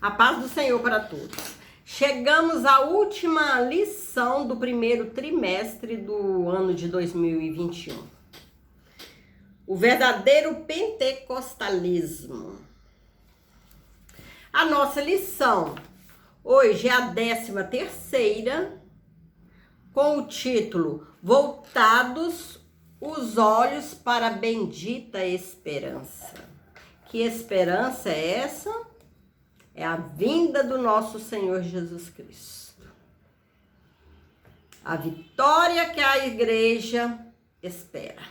A paz do Senhor para todos. Chegamos à última lição do primeiro trimestre do ano de 2021. O verdadeiro pentecostalismo. A nossa lição hoje é a 13ª, com o título Voltados os olhos para a bendita esperança. Que esperança é essa? É a vinda do nosso Senhor Jesus Cristo. A vitória que a igreja espera.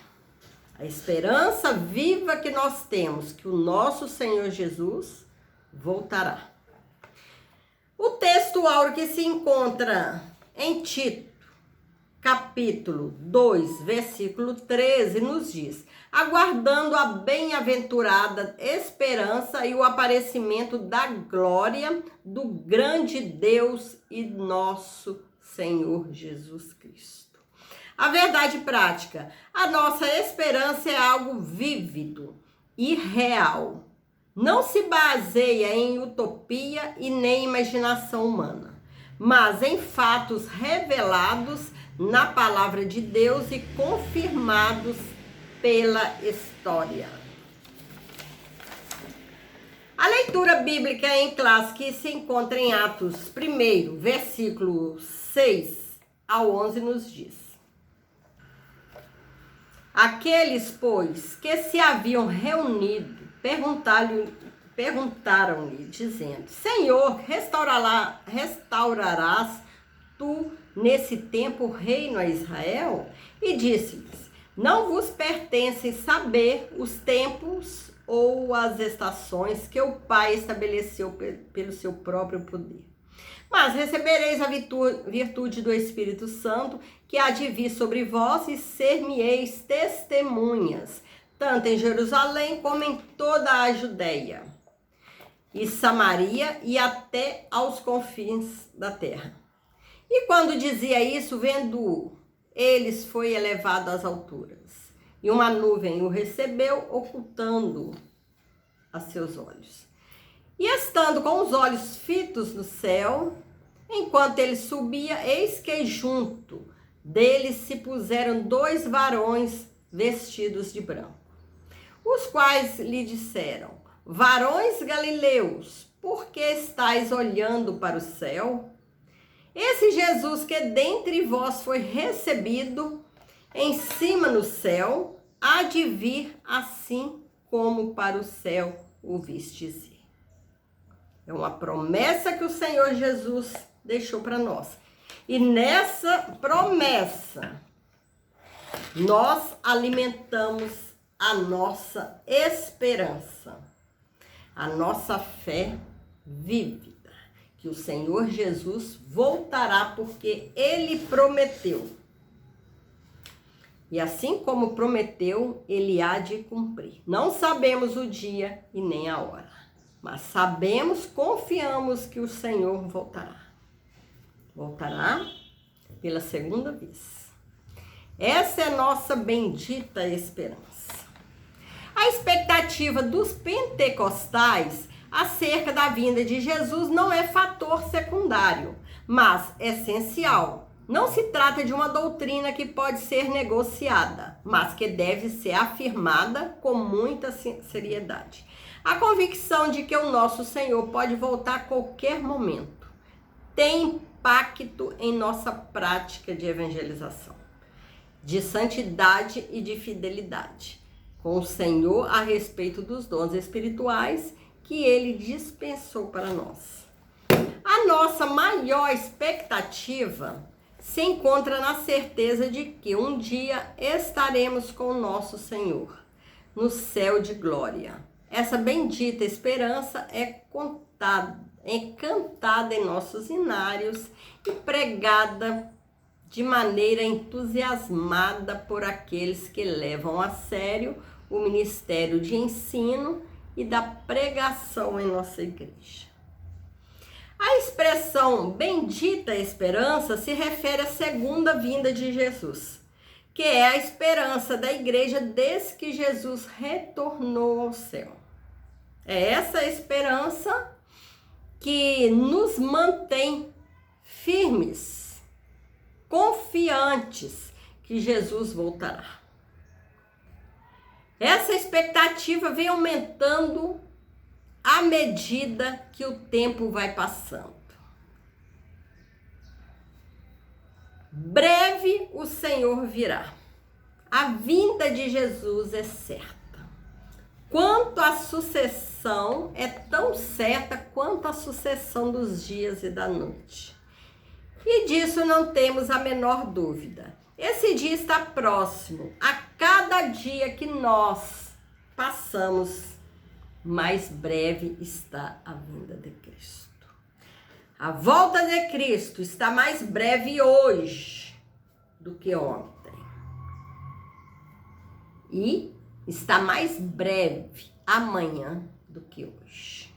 A esperança viva que nós temos, que o nosso Senhor Jesus voltará. O texto áureo que se encontra em Tito, capítulo 2, versículo 13, nos diz: aguardando a bem-aventurada esperança e o aparecimento da glória do grande Deus e nosso Senhor Jesus Cristo. A verdade prática: a nossa esperança é algo vívido e real. Não se baseia em utopia e nem imaginação humana, mas em fatos revelados na palavra de Deus e confirmados pela história. A leitura bíblica em classe que se encontra em Atos 1, versículo 6 ao 11 nos diz: aqueles, pois, que se haviam reunido, perguntaram-lhe, dizendo: Senhor, restaurarás tu nesse tempo o reino a Israel? E disse-lhes: não vos pertencem saber os tempos ou as estações que o Pai estabeleceu pelo seu próprio poder. Mas recebereis a virtude do Espírito Santo, que há de vir sobre vós, e ser-me-eis testemunhas, tanto em Jerusalém como em toda a Judéia e Samaria e até aos confins da terra. E quando dizia isso, vendo eles, foi elevado às alturas, e uma nuvem o recebeu, ocultando a seus olhos. E estando com os olhos fitos no céu, enquanto ele subia, eis que junto deles se puseram 2 varões vestidos de branco, os quais lhe disseram: varões galileus, por que estáis olhando para o céu? Esse Jesus que dentre vós foi recebido em cima no céu, há de vir assim como para o céu o vistes ir. É uma promessa que o Senhor Jesus deixou para nós. E nessa promessa, nós alimentamos a nossa esperança, a nossa fé vívida, que o Senhor Jesus voltará, porque Ele prometeu. E assim como prometeu, Ele há de cumprir. Não sabemos o dia e nem a hora, mas sabemos, confiamos que o Senhor voltará. Voltará pela segunda vez. Essa é a nossa bendita esperança. A expectativa dos pentecostais acerca da vinda de Jesus não é fator secundário, mas essencial. Não se trata de uma doutrina que pode ser negociada, mas que deve ser afirmada com muita seriedade. A convicção de que o nosso Senhor pode voltar a qualquer momento tem impacto em nossa prática de evangelização, de santidade e de fidelidade com o Senhor a respeito dos dons espirituais que Ele dispensou para nós. A nossa maior expectativa se encontra na certeza de que um dia estaremos com o nosso Senhor no céu de glória. Essa bendita esperança é cantada em nossos inários e pregada de maneira entusiasmada por aqueles que levam a sério o ministério de ensino e da pregação em nossa igreja. A expressão bendita esperança se refere à segunda vinda de Jesus, que é a esperança da igreja desde que Jesus retornou ao céu. É essa esperança que nos mantém firmes, confiantes que Jesus voltará. Essa expectativa vem aumentando à medida que o tempo vai passando. Breve o Senhor virá. A vinda de Jesus é certa. Quanto à sucessão, é tão certa quanto a sucessão dos dias e da noite. E disso não temos a menor dúvida. Esse dia está próximo. A cada dia que nós passamos, mais breve está a vinda de Cristo. A volta de Cristo está mais breve hoje do que ontem. E está mais breve amanhã do que hoje.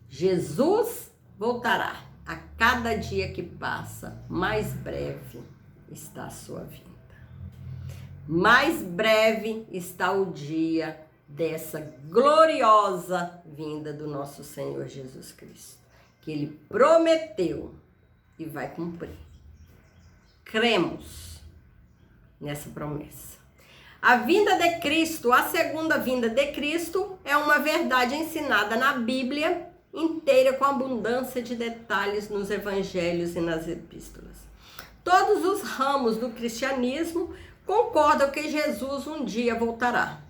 Jesus voltará. A cada dia que passa, mais breve está a sua vinda. Mais breve está o dia dessa gloriosa vinda do nosso Senhor Jesus Cristo, que Ele prometeu e vai cumprir. Cremos nessa promessa. A vinda de Cristo, a segunda vinda de Cristo, é uma verdade ensinada na Bíblia inteira, com abundância de detalhes nos evangelhos e nas epístolas. Todos os ramos do cristianismo concordam que Jesus um dia voltará.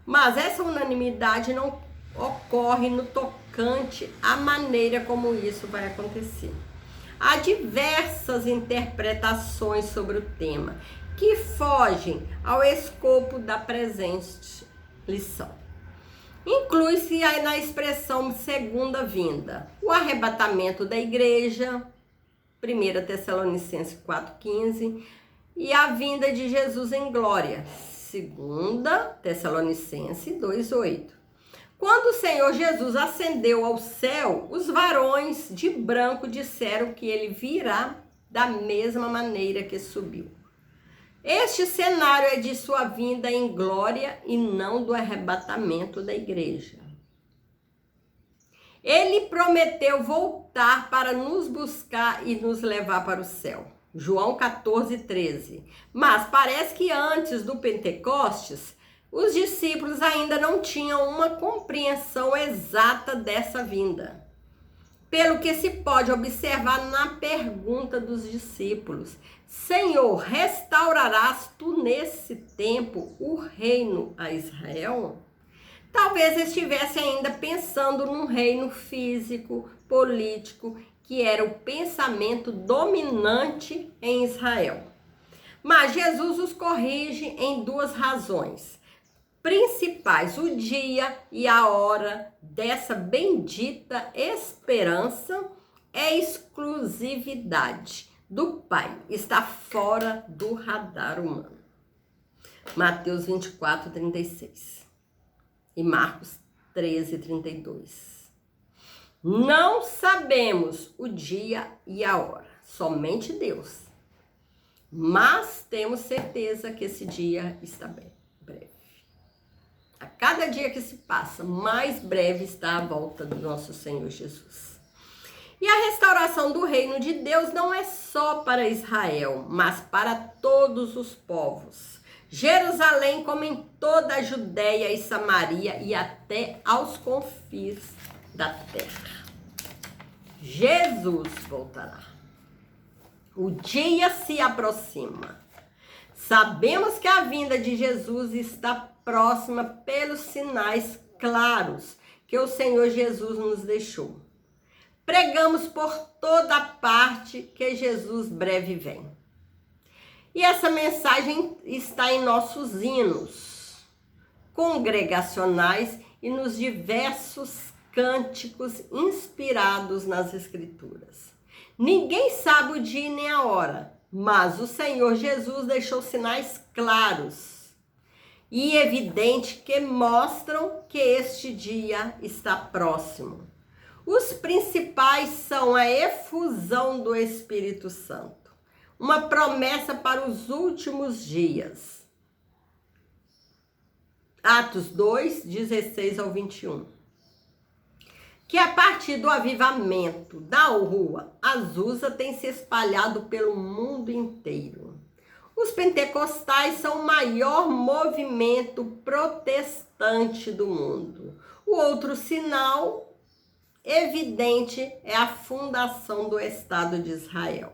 Mas essa unanimidade não ocorre no tocante à maneira como isso vai acontecer. Há diversas interpretações sobre o tema que fogem ao escopo da presente lição. Inclui-se aí na expressão segunda vinda, o arrebatamento da igreja, 1 Tessalonicenses 4,15, e a vinda de Jesus em glória, 2 Tessalonicenses 2,8. Quando o Senhor Jesus ascendeu ao céu, os varões de branco disseram que ele virá da mesma maneira que subiu. Este cenário é de sua vinda em glória e não do arrebatamento da igreja. Ele prometeu voltar para nos buscar e nos levar para o céu. João 14,13. Mas parece que antes do Pentecostes, os discípulos ainda não tinham uma compreensão exata dessa vinda. Pelo que se pode observar na pergunta dos discípulos: Senhor, restaurarás tu nesse tempo o reino a Israel? Talvez estivesse ainda pensando num reino físico, político, que era o pensamento dominante em Israel. Mas Jesus os corrige em duas razões principais: o dia e a hora dessa bendita esperança é exclusividade do Pai, está fora do radar humano. Mateus 24:36 e Marcos 13:32. Não sabemos o dia e a hora, somente Deus. Mas temos certeza que esse dia está breve. A cada dia que se passa, mais breve está a volta do nosso Senhor Jesus. E a restauração do reino de Deus não é só para Israel, mas para todos os povos. Jerusalém, como em toda a Judéia e Samaria e até aos confins da terra. Jesus voltará. O dia se aproxima. Sabemos que a vinda de Jesus está próxima pelos sinais claros que o Senhor Jesus nos deixou. Pregamos por toda parte que Jesus breve vem. E essa mensagem está em nossos hinos congregacionais e nos diversos cânticos inspirados nas Escrituras. Ninguém sabe o dia nem a hora, mas o Senhor Jesus deixou sinais claros e evidente que mostram que este dia está próximo. Os principais são a efusão do Espírito Santo, uma promessa para os últimos dias. Atos 2, 16 ao 21. que a partir do avivamento da Rua Azusa tem se espalhado pelo mundo inteiro. Os pentecostais são o maior movimento protestante do mundo. O outro sinal evidente é a fundação do Estado de Israel.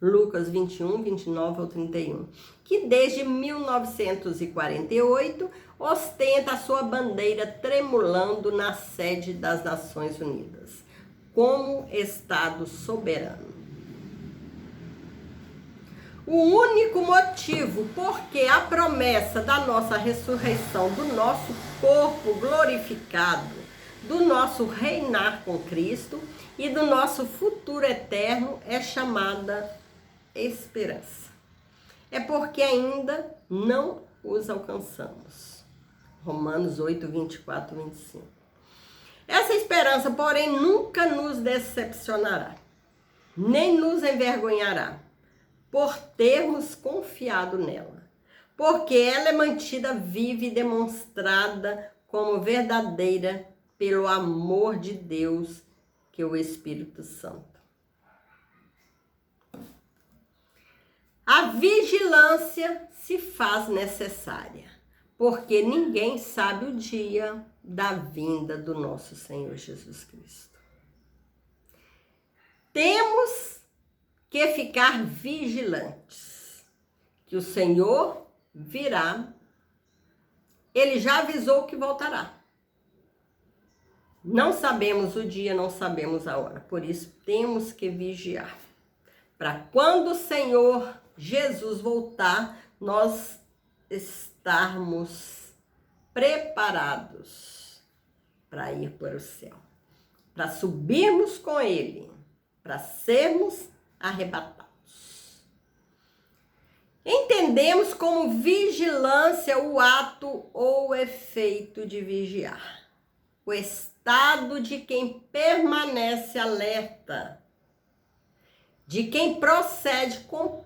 Lucas 21, 29 ao 31, que desde 1948 ostenta a sua bandeira tremulando na sede das Nações Unidas, como Estado soberano. O único motivo porque a promessa da nossa ressurreição, do nosso corpo glorificado, do nosso reinar com Cristo e do nosso futuro eterno é chamada esperança. É porque ainda não os alcançamos. Romanos 8, 24, 25. Essa esperança, porém, nunca nos decepcionará, nem nos envergonhará, por termos confiado nela, porque ela é mantida viva e demonstrada como verdadeira pelo amor de Deus, que é o Espírito Santo. A vigilância se faz necessária, porque ninguém sabe o dia da vinda do nosso Senhor Jesus Cristo. Temos que ficar vigilantes, que o Senhor virá. Ele já avisou que voltará. Não sabemos o dia, não sabemos a hora, por isso temos que vigiar. Para quando o Senhor Jesus voltar, nós estarmos preparados para ir para o céu, para subirmos com Ele, para sermos arrebatados. Entendemos como vigilância o ato ou o efeito de vigiar, o estado de quem permanece alerta, de quem procede com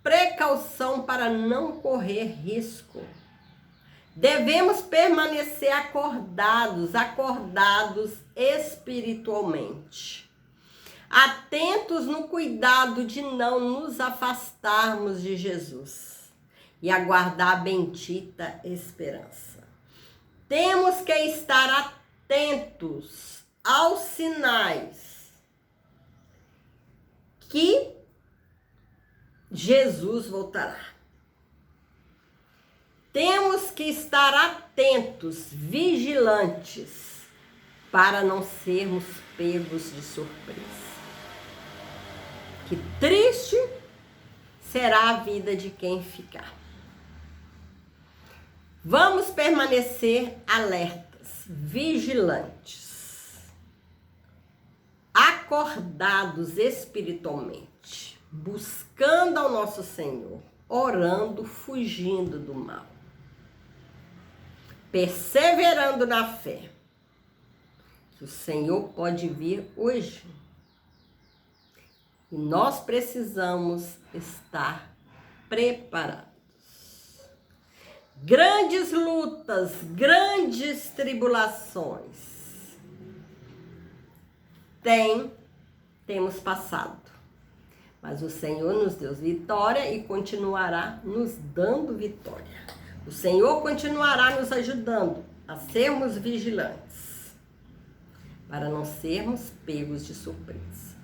precaução para não correr risco. Devemos permanecer acordados espiritualmente, atentos no cuidado de não nos afastarmos de Jesus e aguardar a bendita esperança. Temos que estar atentos aos sinais que Jesus voltará. Temos que estar atentos, vigilantes, para não sermos pegos de surpresa. Que triste será a vida de quem ficar. Vamos permanecer alertas, vigilantes, acordados espiritualmente, buscando ao nosso Senhor, orando, fugindo do mal, perseverando na fé, que o Senhor pode vir hoje. E nós precisamos estar preparados. Grandes lutas, grandes tribulações temos passado. Mas o Senhor nos deu vitória e continuará nos dando vitória. O Senhor continuará nos ajudando a sermos vigilantes, para não sermos pegos de surpresa.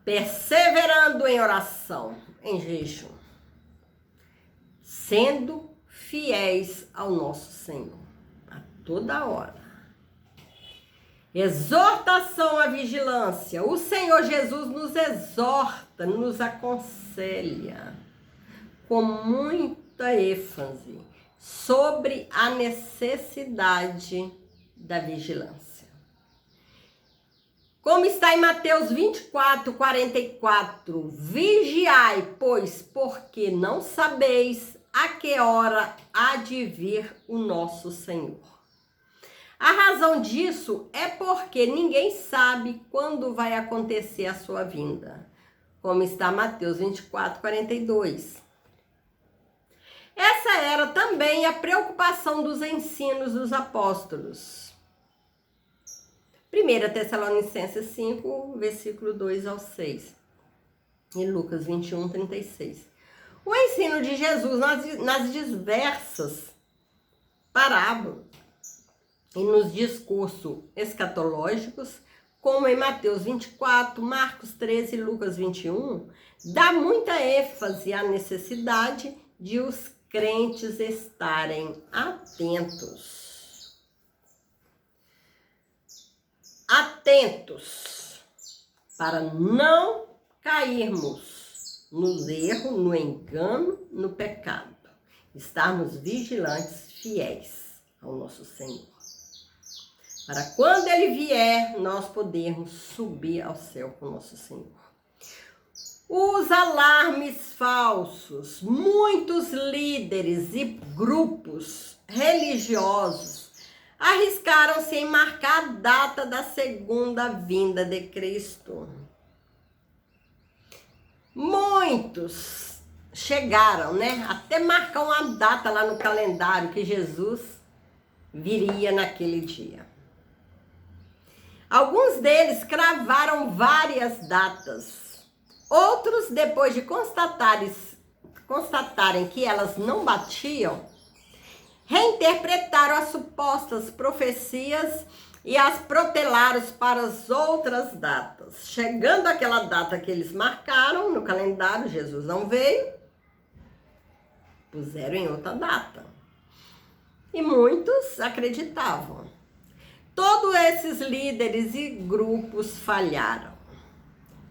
Perseverando em oração, em jejum, sendo fiéis ao nosso Senhor a toda hora. Exortação à vigilância. O Senhor Jesus nos exorta, nos aconselha com muita ênfase sobre a necessidade da vigilância. Como está em Mateus 24, 44, vigiai, pois, porque não sabeis a que hora há de vir o nosso Senhor. A razão disso é porque ninguém sabe quando vai acontecer a sua vinda, como está Mateus 24, 42. Essa era também a preocupação dos ensinos dos apóstolos. 1 Tessalonicenses 5, versículo 2 ao 6. E Lucas 21, 36. O ensino de Jesus nas diversas parábolas e nos discursos escatológicos, como em Mateus 24, Marcos 13 e Lucas 21, dá muita ênfase à necessidade de os crentes estarem atentos. Atentos para não cairmos no erro, no engano, no pecado. Estarmos vigilantes, fiéis ao nosso Senhor. Para quando Ele vier, nós podermos subir ao céu com o nosso Senhor. Os alarmes falsos, muitos líderes e grupos religiosos arriscaram-se em marcar a data da segunda vinda de Cristo. Muitos chegaram, até marcar uma data lá no calendário que Jesus viria naquele dia. Alguns deles cravaram várias datas. Outros, depois de constatarem que elas não batiam, reinterpretaram as supostas profecias e as protelaram para as outras datas. Chegando àquela data que eles marcaram no calendário, Jesus não veio, puseram em outra data. E muitos acreditavam. Todos esses líderes e grupos falharam.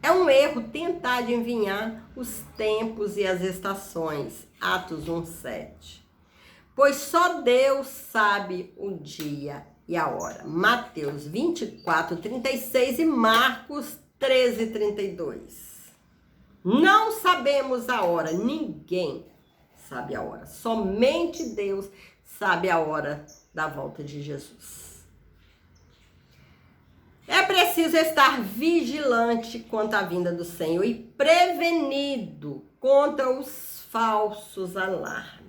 É um erro tentar adivinhar os tempos e as estações. Atos 1:7. Pois só Deus sabe o dia e a hora. Mateus 24:36 e Marcos 13:32. Não sabemos a hora, ninguém sabe a hora. Somente Deus sabe a hora da volta de Jesus. É preciso estar vigilante quanto à vinda do Senhor e prevenido contra os falsos alarmes.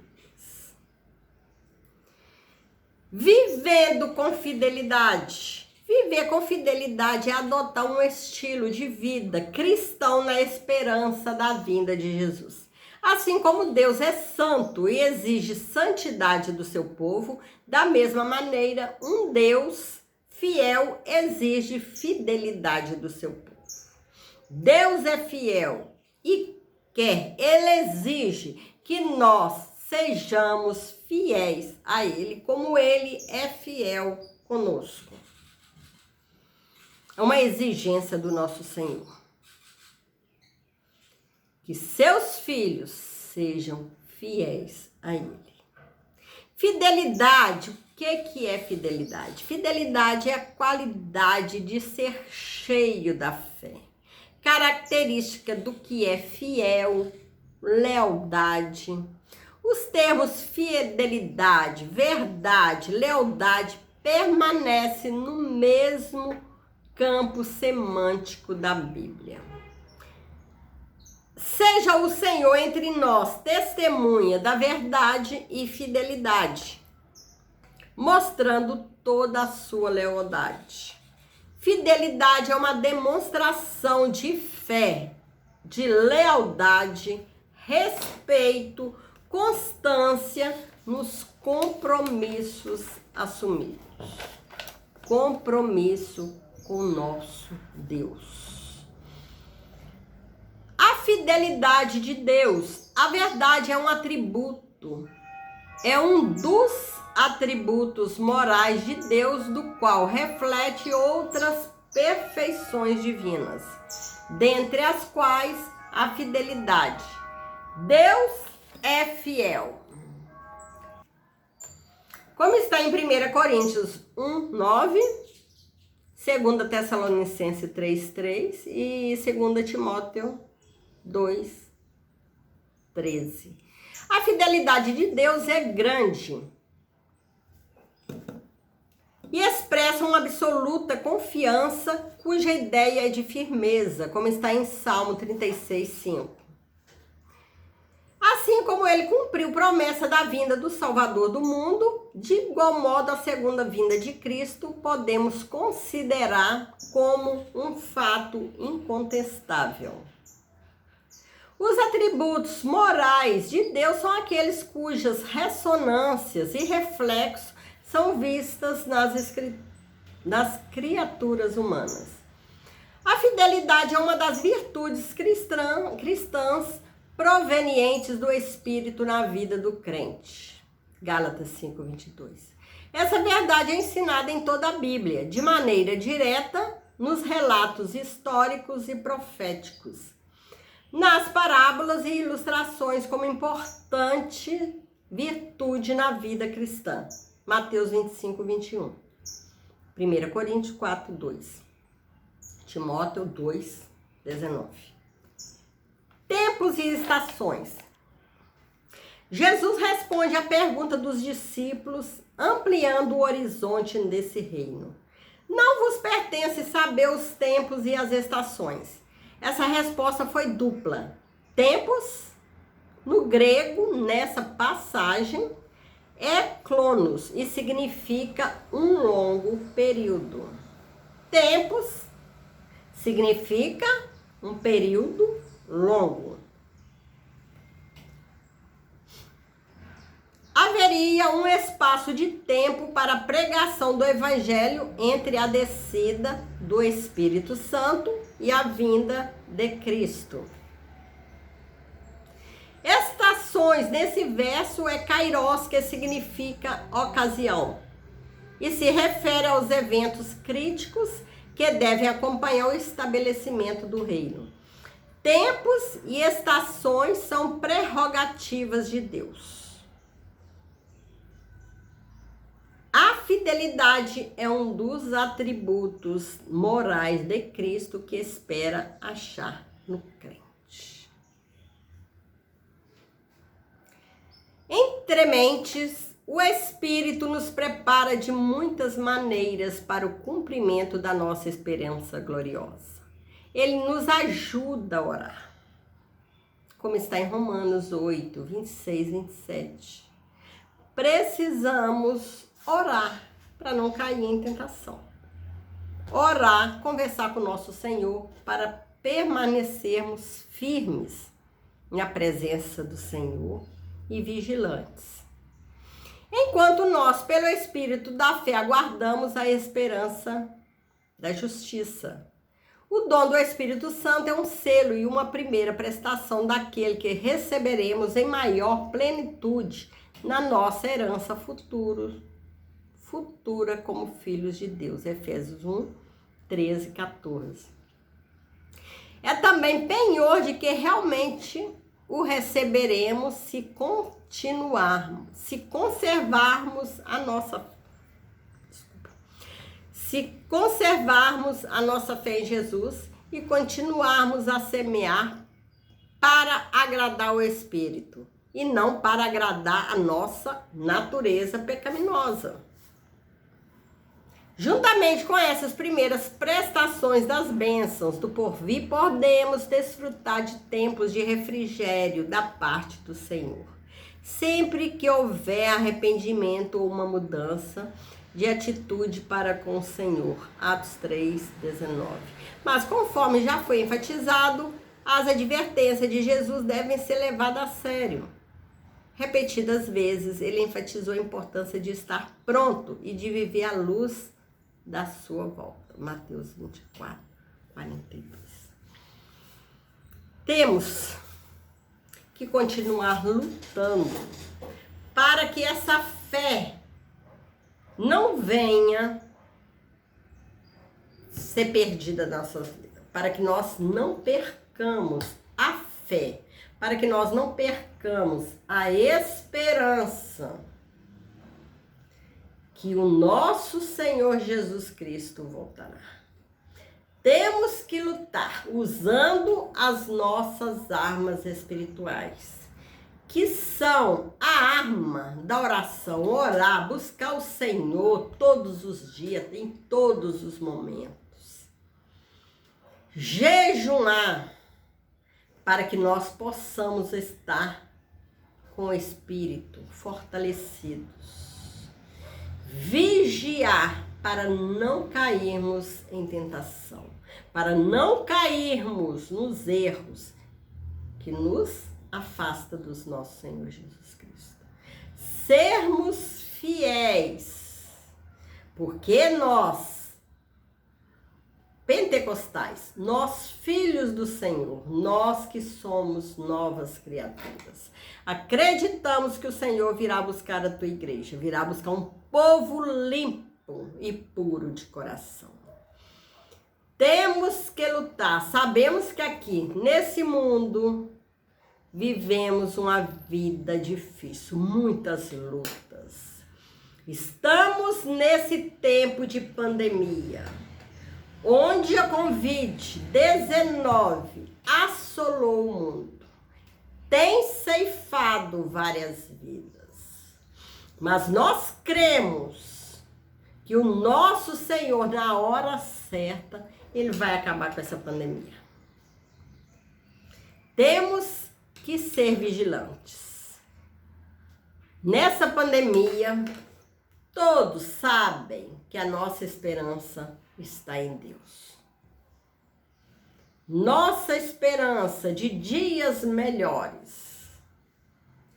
Vivendo com fidelidade. Viver com fidelidade é adotar um estilo de vida cristão na esperança da vinda de Jesus. Assim como Deus é santo e exige santidade do seu povo, da mesma maneira, um Deus fiel exige fidelidade do seu povo. Deus é fiel e Ele exige que nós sejamos fiéis a Ele, como Ele é fiel conosco. É uma exigência do nosso Senhor. Que seus filhos sejam fiéis a Ele. Fidelidade, o que é fidelidade? Fidelidade é a qualidade de ser cheio da fé. Característica do que é fiel, lealdade. Os termos fidelidade, verdade, lealdade permanecem no mesmo campo semântico da Bíblia. Seja o Senhor entre nós testemunha da verdade e fidelidade, mostrando toda a sua lealdade. Fidelidade é uma demonstração de fé, de lealdade, respeito, constância nos compromissos assumidos. Compromisso com o nosso Deus. A fidelidade de Deus, a verdade é um atributo, é um dos atributos morais de Deus, do qual reflete outras perfeições divinas, dentre as quais a fidelidade. Deus é fiel. Como está em 1 Coríntios 1:9, 2 Tessalonicenses 3:3 e 2 Timóteo 2:13. A fidelidade de Deus é grande e expressa uma absoluta confiança, cuja ideia é de firmeza, como está em Salmo 36:5. A Assim como ele cumpriu promessa da vinda do Salvador do mundo, de igual modo a segunda vinda de Cristo podemos considerar como um fato incontestável. Os atributos morais de Deus são aqueles cujas ressonâncias e reflexos são vistas nas criaturas humanas. A fidelidade é uma das virtudes cristãs provenientes do Espírito na vida do crente. Gálatas 5:22. Essa verdade é ensinada em toda a Bíblia, de maneira direta, nos relatos históricos e proféticos, nas parábolas e ilustrações como importante virtude na vida cristã. Mateus 25:21. 1 Coríntios 4:2. Timóteo 2:19. Tempos e estações. Jesus responde à pergunta dos discípulos, ampliando o horizonte desse reino. Não vos pertence saber os tempos e as estações. Essa resposta foi dupla. Tempos, no grego, nessa passagem, é cronos e significa um longo período. Tempos significa um período longo. Haveria um espaço de tempo para a pregação do Evangelho entre a descida do Espírito Santo e a vinda de Cristo. Estações nesse verso é kairos, que significa ocasião, e se refere aos eventos críticos que devem acompanhar o estabelecimento do reino. Tempos e estações são prerrogativas de Deus. A fidelidade é um dos atributos morais de Cristo que espera achar no crente. Entre mentes, o Espírito nos prepara de muitas maneiras para o cumprimento da nossa esperança gloriosa. Ele nos ajuda a orar, como está em Romanos 8, 26, 27. Precisamos orar para não cair em tentação. Orar, conversar com o nosso Senhor para permanecermos firmes na presença do Senhor e vigilantes. Enquanto nós, pelo Espírito da fé, aguardamos a esperança da justiça. O dom do Espírito Santo é um selo e uma primeira prestação daquele que receberemos em maior plenitude na nossa herança futura como filhos de Deus. Efésios 1, 13 e 14. É também penhor de que realmente o receberemos se conservarmos a nossa fé em Jesus e continuarmos a semear para agradar o Espírito e não para agradar a nossa natureza pecaminosa. Juntamente com essas primeiras prestações das bênçãos do porvir, podemos desfrutar de tempos de refrigério da parte do Senhor. Sempre que houver arrependimento ou uma mudança de atitude para com o Senhor. Atos 3, 19. Mas conforme já foi enfatizado, as advertências de Jesus devem ser levadas a sério. Repetidas vezes, ele enfatizou a importância de estar pronto e de viver à luz da sua volta. Mateus 24, 42. Temos que continuar lutando para que essa fé não venha ser perdida na nossa vida, para que nós não percamos a fé, para que nós não percamos a esperança que o nosso Senhor Jesus Cristo voltará. Temos que lutar usando as nossas armas espirituais, que são a arma da oração, orar, buscar o Senhor todos os dias, em todos os momentos. Jejuar, para que nós possamos estar com o espírito, fortalecidos. Vigiar para não cairmos em tentação, para não cairmos nos erros que nos afasta do nosso Senhor Jesus Cristo. Sermos fiéis, porque nós, pentecostais, nós filhos do Senhor, nós que somos novas criaturas, acreditamos que o Senhor virá buscar a tua igreja, virá buscar um povo limpo e puro de coração. Temos que lutar, sabemos que aqui, nesse mundo, vivemos uma vida difícil, muitas lutas. Estamos nesse tempo de pandemia, onde a Covid-19 assolou o mundo, tem ceifado várias vidas. Mas nós cremos que o nosso Senhor, na hora certa, Ele vai acabar com essa pandemia. Temos que ser vigilantes. Nessa pandemia, todos sabem que a nossa esperança está em Deus. Nossa esperança de dias melhores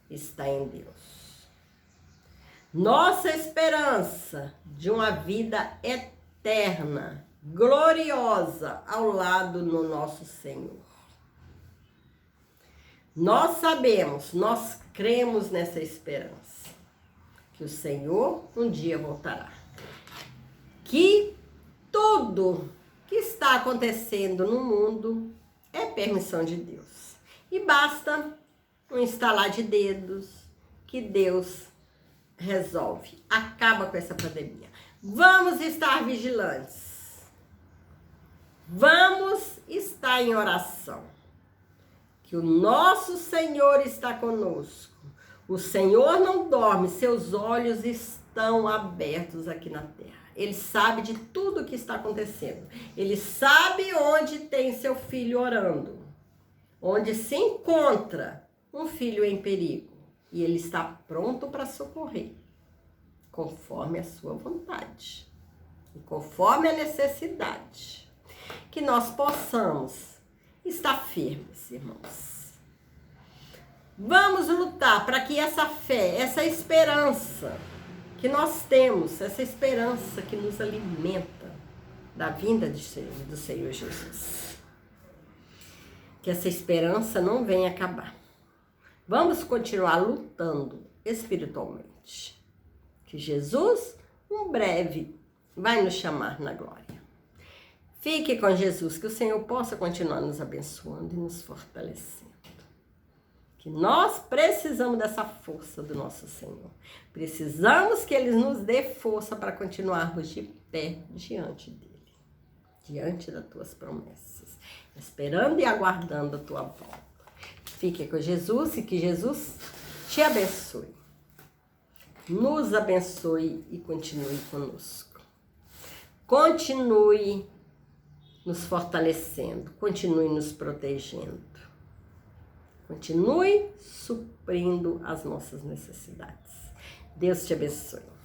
está em Deus. Nossa esperança de uma vida eterna, gloriosa, ao lado do nosso Senhor. Nós sabemos, nós cremos nessa esperança, que o Senhor um dia voltará. Que tudo que está acontecendo no mundo é permissão de Deus. E basta um estalar de dedos que Deus resolve, acaba com essa pandemia. Vamos estar vigilantes. Vamos estar em oração. Que o nosso Senhor está conosco. O Senhor não dorme, seus olhos estão abertos aqui na terra. Ele sabe de tudo o que está acontecendo. Ele sabe onde tem seu filho orando, onde se encontra um filho em perigo. E ele está pronto para socorrer, conforme a sua vontade e conforme a necessidade. Que nós possamos estar firmes, irmãos. Vamos lutar para que essa fé, essa esperança que nós temos, essa esperança que nos alimenta da vinda do Senhor Jesus, que essa esperança não venha acabar. Vamos continuar lutando espiritualmente. Que Jesus, em breve, vai nos chamar na glória. Fique com Jesus, que o Senhor possa continuar nos abençoando e nos fortalecendo. Que nós precisamos dessa força do nosso Senhor. Precisamos que Ele nos dê força para continuarmos de pé diante dEle, diante das tuas promessas, esperando e aguardando a tua volta. Fique com Jesus e que Jesus te abençoe. Nos abençoe e continue conosco. Continue nos fortalecendo, continue nos protegendo. Continue suprindo as nossas necessidades. Deus te abençoe.